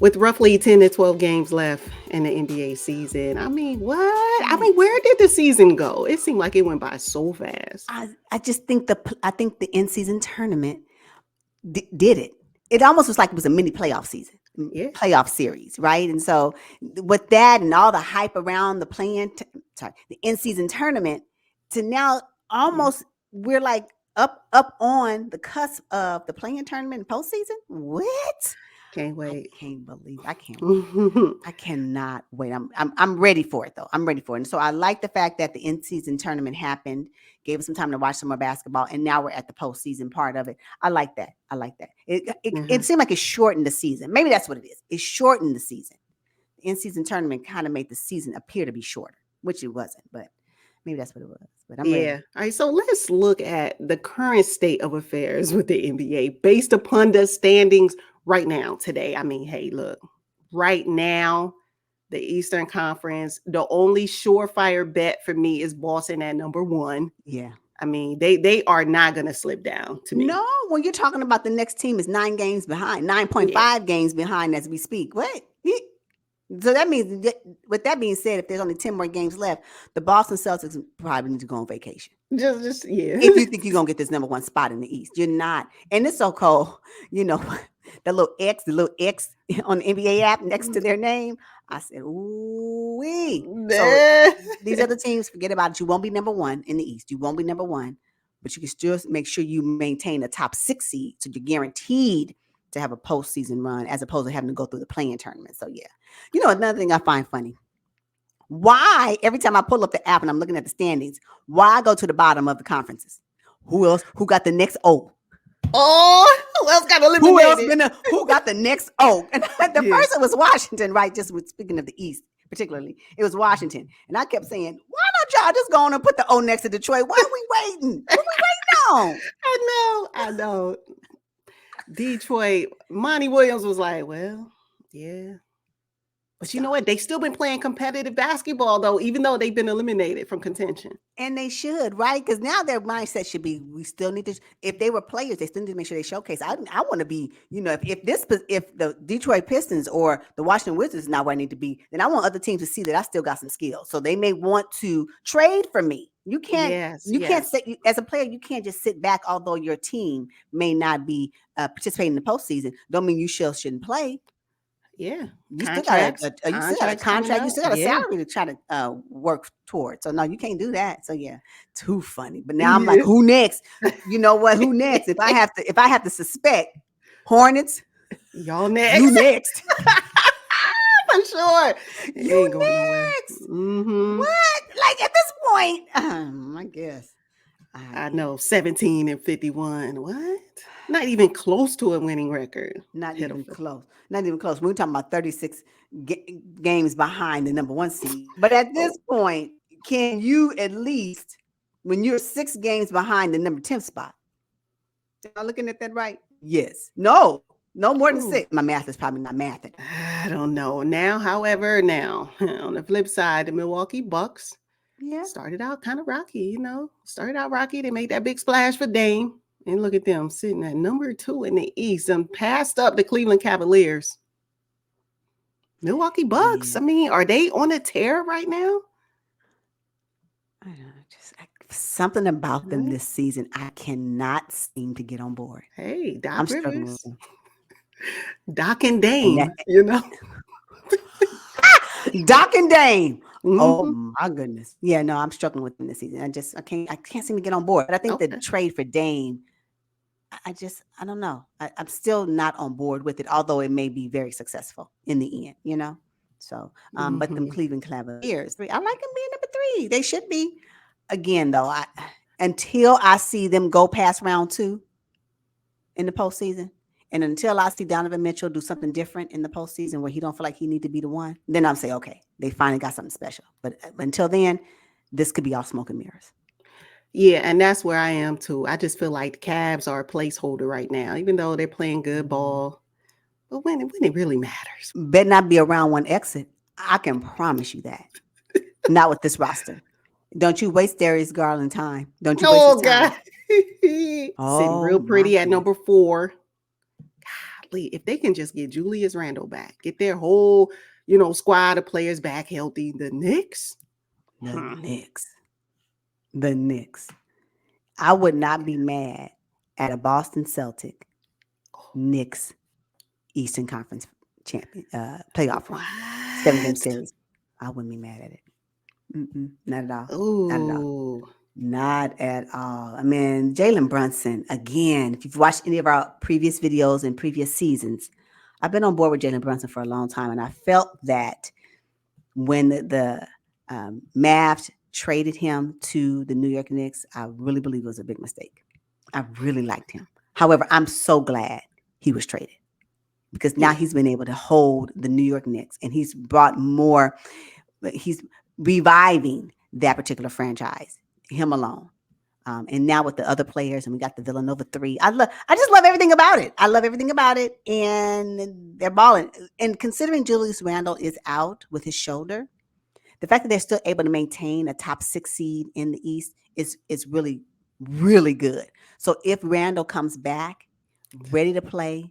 With roughly 10 to 12 games left in the NBA season. I mean, what? I mean, where did the season go? It seemed like it went by so fast. I just think the in season tournament did it. It almost was like it was a mini playoff season, Yeah. playoff series, right? And so with that and all the hype around the the in season tournament, to now Yeah. almost we're like up on the cusp of the playing tournament and postseason. What? Can't wait. I can't wait. I cannot wait. I'm ready for it though. I'm ready for it. And so I like the fact that the in season tournament happened, gave us some time to watch some more basketball, and now we're at the postseason part of it. I like that. I like that. It seemed like it shortened the season. Maybe that's what it is. It shortened the season. The in season tournament kind of made the season appear to be shorter, which it wasn't, but maybe that's what it was. But I'm ready. Yeah. All right. So let's look at the current state of affairs with the NBA based upon the standings right now, today. I mean, hey, look, right now, the Eastern Conference, the only surefire bet for me is Boston at number one. Yeah. I mean, they are not going to slip down to me. No, when you're talking about the next team is 9 games behind, 9.5 Yeah. games behind as we speak. What? So that means, with that being said, if there's only 10 more games left, the Boston Celtics probably need to go on vacation. Yeah. If you think you're going to get this number one spot in the East, you're not. And it's so cold, you know, the little X on the NBA app next to their name. I said, ooh-wee. So these other teams, forget about it. You won't be number one in the East. You won't be number one, but you can still make sure you maintain a top 6 seed. So you're guaranteed to have a postseason run as opposed to having to go through the playing tournament. So yeah. You know, another thing I find funny. Why every time I pull up the app and I'm looking at the standings, why go to the bottom of the conferences? Who else? Who got the next O? Oh, who else got eliminated? Who got the next O? And the first one was Washington, right? Just speaking of the East, particularly, it was Washington. And I kept saying, why don't y'all just go on and put the O next to Detroit? Why are we waiting? What are we waiting on? I know. Detroit, Monty Williams was like, well, yeah. But you know what? They've still been playing competitive basketball, though, even though they've been eliminated from contention. And they should, right? Because now their mindset should be, we still need to, if they were players, they still need to make sure they showcase. I want to be, you know, if the Detroit Pistons or the Washington Wizards is not where I need to be, then I want other teams to see that I still got some skills. So they may want to trade for me. You can't, can't sit, as a player, you can't just sit back, although your team may not be participating in the postseason. Don't mean you shouldn't play. Yeah. You still got a contract. You still got a salary to try to work towards. So no, you can't do that. So yeah, too funny. But now I'm like, who next? You know what? Who next? If I have to suspect Hornets, y'all next. You next. For sure. You ain't going next. Mm-hmm. What? Like at this point, I guess. I know 17-51. What? Not even close to a winning record. Not even close. Not even close. We're talking about 36 games behind the number one seed. But at this point, can you at least, when you're 6 games behind the number 10 spot? Am I looking at that right? Yes. No more than 6. My math is probably not mathing. I don't know. Now, however, on the flip side, the Milwaukee Bucks started out kind of rocky, you know. They made that big splash for Dame. And look at them sitting at number 2 in the East and passed up the Cleveland Cavaliers. Milwaukee Bucks. I mean, are they on a tear right now? I don't know. Just something about them this season, I cannot seem to get on board. Hey, Doc Rivers. Doc and Dame, Doc and Dame. Mm-hmm. Oh my goodness. Yeah, no, I'm struggling with them this season. I can't seem to get on board. But I think the trade for Dame, I don't know. I'm still not on board with it, although it may be very successful in the end, you know? So, but them Cleveland Cavaliers, I like them being number 3. They should be. Again, though, until I see them go past round 2 in the postseason, and until I see Donovan Mitchell do something different in the postseason where he don't feel like he need to be the one, then I'm saying, okay, they finally got something special. But until then, this could be all smoke and mirrors. Yeah, and that's where I am too. I just feel like the Cavs are a placeholder right now, even though they're playing good ball. But when it really matters. Better not be a round 1 exit. I can promise you that. Not with this roster. Don't you waste Darius Garland time. Don't you waste his time. Sitting real pretty at number 4. quickly, if they can just get Julius Randle back, get their whole, squad of players back healthy, the Knicks. The Knicks. The Knicks. I would not be mad at a Boston Celtic Knicks Eastern Conference champion playoff run, 7-game What? series. I wouldn't be mad at it. Not at all. Not at all. Ooh. Not at all. I mean, Jalen Brunson, again, if you've watched any of our previous videos and previous seasons, I've been on board with Jalen Brunson for a long time. And I felt that when the Mavs traded him to the New York Knicks, I really believe it was a big mistake. I really liked him. However, I'm so glad he was traded because now he's been able to hold the New York Knicks and he's brought more, he's reviving that particular franchise, him alone. And now with the other players, and we got the Villanova 3. I just love everything about it. I love everything about it. And they're balling. And considering Julius Randle is out with his shoulder, the fact that they're still able to maintain a top 6 seed in the East is really, really good. So if Randle comes back ready to play,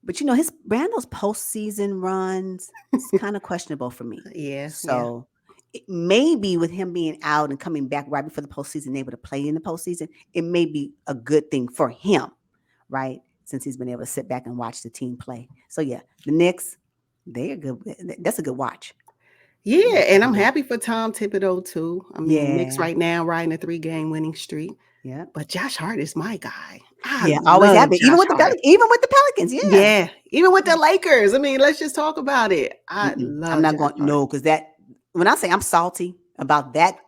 but his Randle's postseason runs is kind of questionable for me. Yeah. So it may be with him being out and coming back right before the postseason, able to play in the postseason, it may be a good thing for him, right? Since he's been able to sit back and watch the team play. So yeah, the Knicks, they're good. That's a good watch. Yeah, and I'm happy for Tom Thibodeau too. I mean, Knicks Yeah. right now riding a 3-game winning streak. Yeah. But Josh Hart is my guy. Always have been. Even with Hart. the Pelicans, yeah. Yeah, even with the Lakers. I mean, let's just talk about it. I'm not going no, because that when I say I'm salty about that,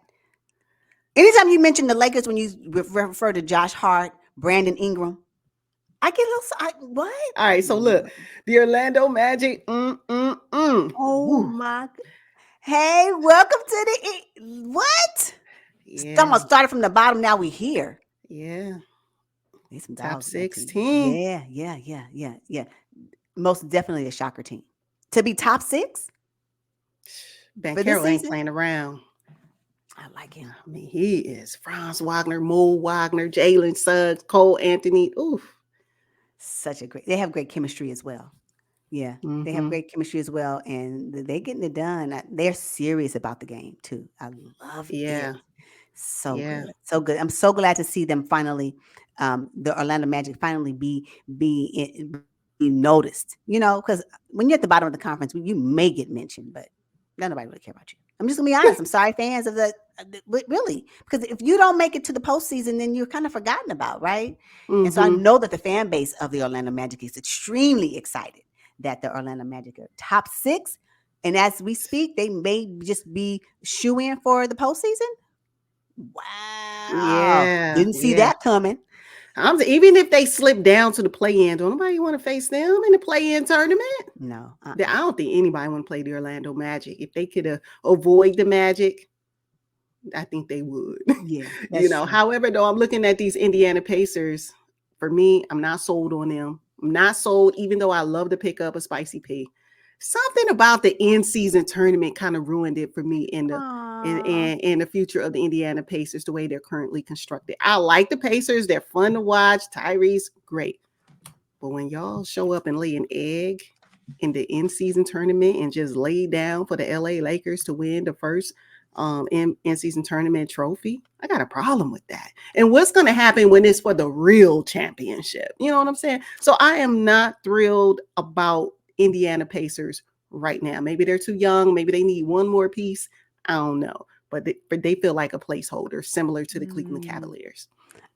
anytime you mention the Lakers when you refer to Josh Hart, Brandon Ingram, I get a little what? All right, so look, the Orlando Magic. Oh Woo. my! Hey, welcome to the what? Yeah. Someone started from the bottom. Now we here. Yeah. Some Top dogs 16. Yeah. Most definitely a shocker team to be top 6. Ben Carroll ain't playing around. I like him. I mean, he is Franz Wagner, Mo Wagner, Jalen Suggs, Cole Anthony. Oof. They have great chemistry as well. Yeah, they have great chemistry as well, and they're getting it done. They're serious about the game too. I love it. So good, so good. I'm so glad to see them finally, the Orlando Magic finally be noticed. Because when you're at the bottom of the conference, you may get mentioned, but nobody really care about you. I'm just gonna be honest. I'm sorry, fans of really, because if you don't make it to the postseason, then you're kind of forgotten about, right? And so I know that the fan base of the Orlando Magic is extremely excited that the Orlando Magic are top 6, and as we speak, they may just be shoo-in for the postseason. Wow! Yeah, didn't see that coming. Even if they slip down to the play-in, don't nobody want to face them in the play-in tournament? No, I don't think anybody want to play the Orlando Magic. If they could avoid the Magic, I think they would. Yeah, However, though, I'm looking at these Indiana Pacers. For me, I'm not sold on them. I'm not sold, even though I love to pick up a spicy P. Something about the in-season tournament kind of ruined it for me in the future of the Indiana Pacers, the way they're currently constructed. I like the Pacers. They're fun to watch. Tyrese, great. But when y'all show up and lay an egg in the in-season tournament and just lay down for the LA Lakers to win the first in-season tournament trophy, I got a problem with that. And what's going to happen when it's for the real championship? You know what I'm saying? So I am not thrilled about Indiana Pacers right now. Maybe they're too young. Maybe they need one more piece. I don't know. But they feel like a placeholder, similar to the Cleveland Cavaliers.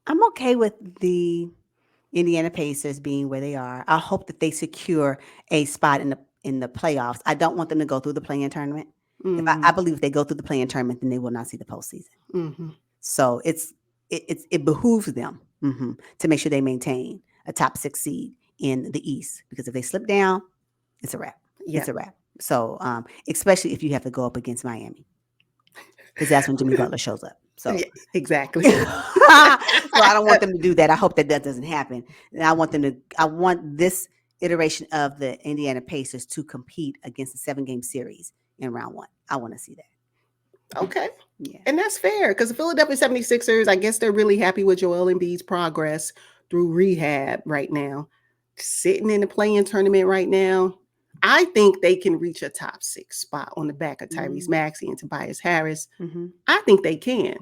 I'm okay with the Indiana Pacers being where they are. I hope that they secure a spot in the playoffs. I don't want them to go through the play-in tournament. I believe if they go through the play-in tournament, then they will not see the postseason. So it behooves them to make sure they maintain a top 6 seed in the East, because if they slip down, it's a wrap. It's a wrap. So especially if you have to go up against Miami, because that's when Jimmy Butler shows up. So exactly. So I don't want them to do that. I hope that doesn't happen. And I want this iteration of the Indiana Pacers to compete against the 7-game series in round 1. I want to see that. Okay. Yeah. And that's fair, because the Philadelphia 76ers, I guess they're really happy with Joel Embiid's progress through rehab right now. sitting in the play-in tournament right now. I think they can reach a top 6 spot on the back of Tyrese Maxey and Tobias Harris. I think they can.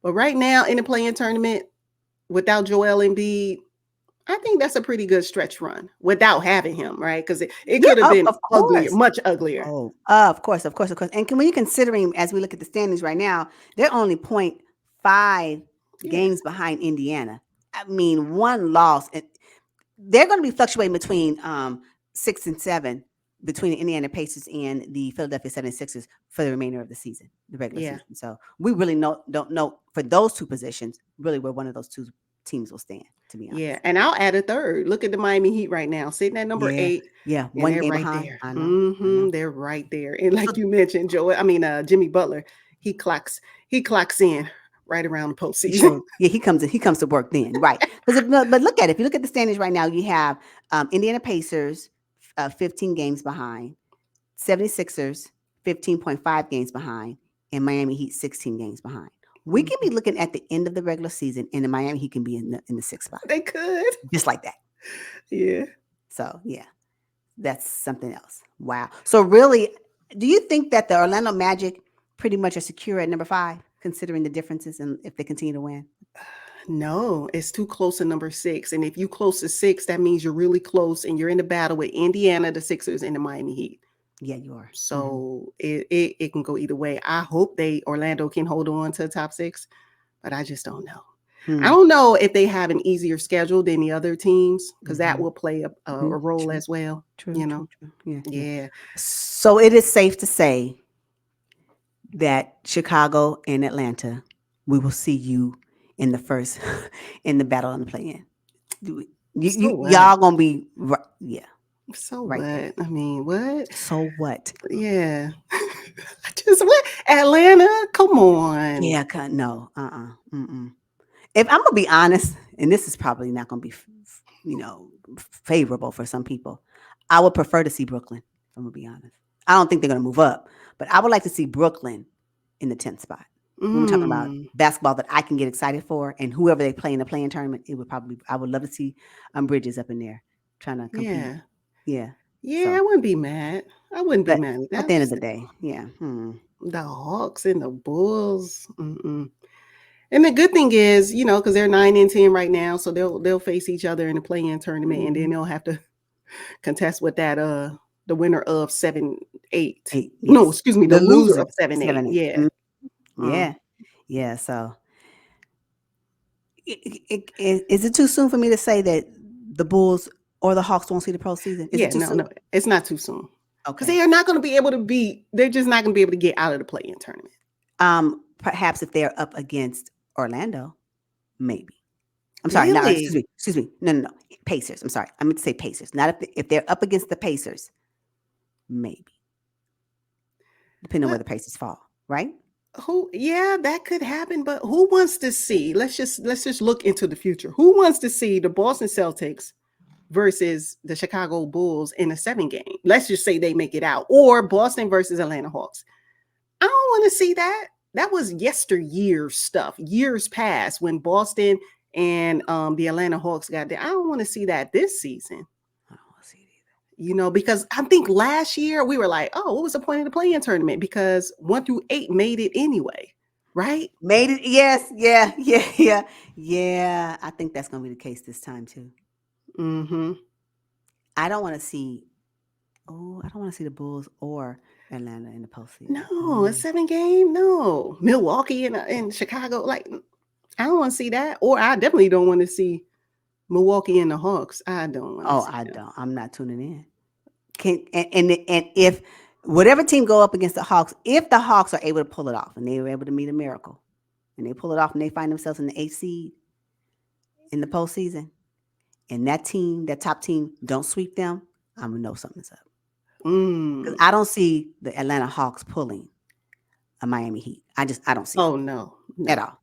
But right now in the play-in tournament, without Joel Embiid, I think that's a pretty good stretch run without having him, right? Because it could have been uglier, much uglier. Oh, of course. And when you're considering, as we look at the standings right now, they're only 0.5 games behind Indiana. I mean, one loss. They're going to be fluctuating between 6 and 7 between the Indiana Pacers and the Philadelphia 76ers for the remainder of the season, the regular season. So we really don't know for those two positions really where one of those two teams will stand, to be honest. Yeah, and I'll add a third. Look at the Miami Heat right now, sitting at number 8. Yeah, one game right behind. there. I know. They're right there. And like you mentioned, Jimmy Butler, he clocks in right around the postseason. Yeah, he comes to work then, right? But look at it. If you look at the standings right now, you have Indiana Pacers 15 games behind, 76ers 15.5 games behind, and Miami Heat 16 games behind. We can be looking at the end of the regular season, and the Miami Heat can be in the 6th spot. They could, just like that. Yeah. So yeah, that's something else. Wow. So really, do you think that the Orlando Magic pretty much are secure at number 5, considering the differences and if they continue to win? No, it's too close to number 6. And if you close to 6, that means you're really close and you're in the battle with Indiana, the Sixers, and the Miami Heat. Yeah, you are. So it can go either way. I hope Orlando can hold on to the top 6, but I just don't know. I don't know if they have an easier schedule than the other teams, because that will play a role as well. True. Yeah. So it is safe to say that Chicago and Atlanta, we will see you in the first in the battle on the play-in. Y'all gonna be So right what? there. I mean, what? So what? Yeah. Just what? Atlanta? Come on. Yeah, no. If I'm gonna be honest, and this is probably not gonna be favorable for some people, I would prefer to see Brooklyn, if I'm gonna be honest. I don't think they're gonna move up, but I would like to see Brooklyn in the 10th spot. We're talking about basketball that I can get excited for, and whoever they play in the play-in tournament, I would love to see Bridges up in there trying to compete. Yeah. I wouldn't be mad. I wouldn't be mad. At the end of the day, the Hawks and the Bulls. And the good thing is, because they're 9 and 10 right now, so they'll face each other in the play-in tournament, and then they'll have to contest with that the winner of 7-8. Yes. No, excuse me, the loser of 7-8. Yeah. So, is it too soon for me to say that the Bulls or the Hawks won't see the postseason? No, it's not too soon. Because they are not going to be able to they're just not going to be able to get out of the play-in tournament. Perhaps if they're up against Orlando, maybe. I'm sorry. Really? No, excuse me. No. Pacers. I'm sorry. I meant to say Pacers. Not if they're up against the Pacers, maybe. Depending on where the Pacers fall, right? That could happen, but who wants to see? Let's just look into the future. Who wants to see the Boston Celtics versus the Chicago Bulls in a 7 game? Let's just say they make it out, or Boston versus Atlanta Hawks. I don't want to see that. That was yesteryear stuff, years past, when Boston and the Atlanta Hawks got there. I don't want to see that this season. I don't want to see it either. Because I think last year we were like, oh, what was the point of the play-in tournament? Because 1 through 8 made it anyway, right? Made it, yes, yeah. I think that's going to be the case this time too. I don't want to see the Bulls or Atlanta in the postseason. No, a 7 game. No, Milwaukee and Chicago. Like, I don't want to see that. Or I definitely don't want to see Milwaukee and the Hawks. I don't want to see I don't. I'm not tuning in. And if whatever team go up against the Hawks, if the Hawks are able to pull it off and they were able to meet a miracle and they pull it off and they find themselves in the 8th seed in the postseason, and that top team don't sweep them, I'm going to know something's up. Because I don't see the Atlanta Hawks pulling a Miami Heat. I don't see it. No. At all.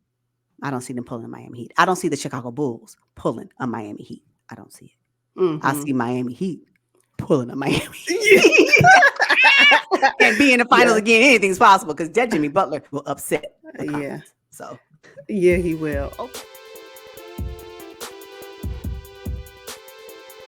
I don't see them pulling a Miami Heat. I don't see the Chicago Bulls pulling a Miami Heat. I don't see it. I see Miami Heat pulling a Miami Heat. And be in the finals again, anything's possible, because that Jimmy Butler will upset the conference. So he will. Okay.